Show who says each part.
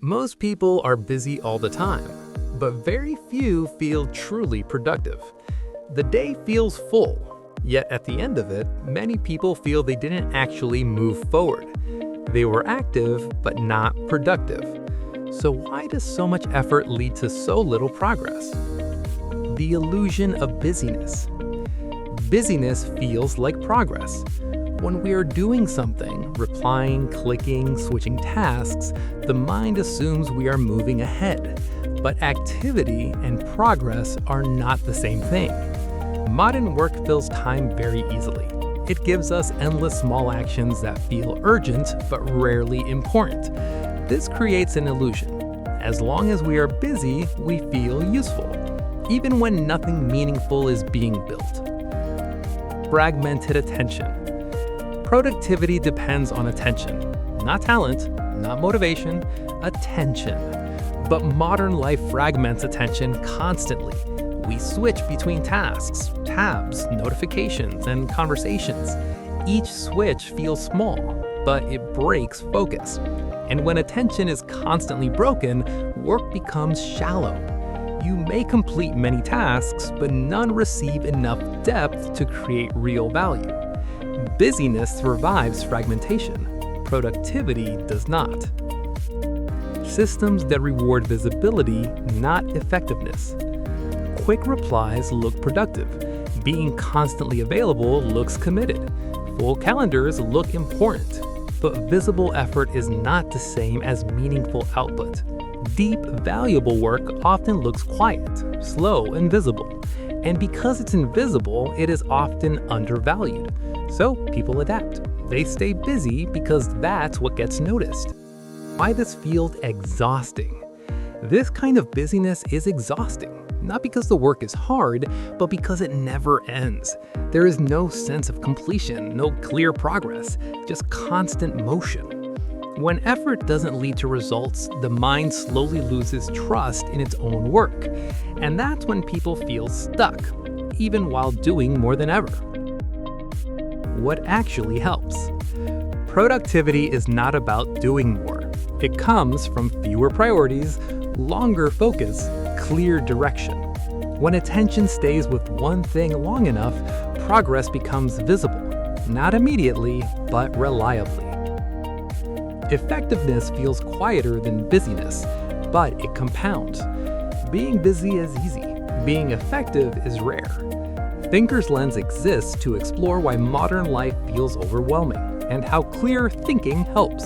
Speaker 1: Most people are busy all the time, but very few feel truly productive. The day feels full, yet at the end of it, many people feel they didn't actually move forward. They were active, but not productive. So why does so much effort lead to so little progress? The illusion of busyness. Busyness feels like progress. When we are doing something, replying, clicking, switching tasks, the mind assumes we are moving ahead. But activity and progress are not the same thing. Modern work fills time very easily. It gives us endless small actions that feel urgent but rarely important. This creates an illusion. As long as we are busy, we feel useful, even when nothing meaningful is being built. Fragmented attention. Productivity depends on attention, not talent, not motivation, attention. But modern life fragments attention constantly. We switch between tasks, tabs, notifications, and conversations. Each switch feels small, but it breaks focus. And when attention is constantly broken, work becomes shallow. You may complete many tasks, but none receive enough depth to create real value. Busyness survives fragmentation. Productivity does not. Systems that reward visibility, not effectiveness. Quick replies look productive. Being constantly available looks committed. Full calendars look important. But visible effort is not the same as meaningful output. Deep, valuable work often looks quiet, slow, and visible. And because it's invisible, it is often undervalued. So people adapt. They stay busy because that's what gets noticed. Why this feels exhausting? This kind of busyness is exhausting, not because the work is hard, but because it never ends. There is no sense of completion, no clear progress, just constant motion. When effort doesn't lead to results, the mind slowly loses trust in its own work. And that's when people feel stuck, even while doing more than ever. What actually helps? Productivity is not about doing more. It comes from fewer priorities, longer focus, clear direction. When attention stays with one thing long enough, progress becomes visible, not immediately, but reliably. Effectiveness feels quieter than busyness, but it compounds. Being busy is easy. Being effective is rare. Thinker's Lens exists to explore why modern life feels overwhelming and how clear thinking helps.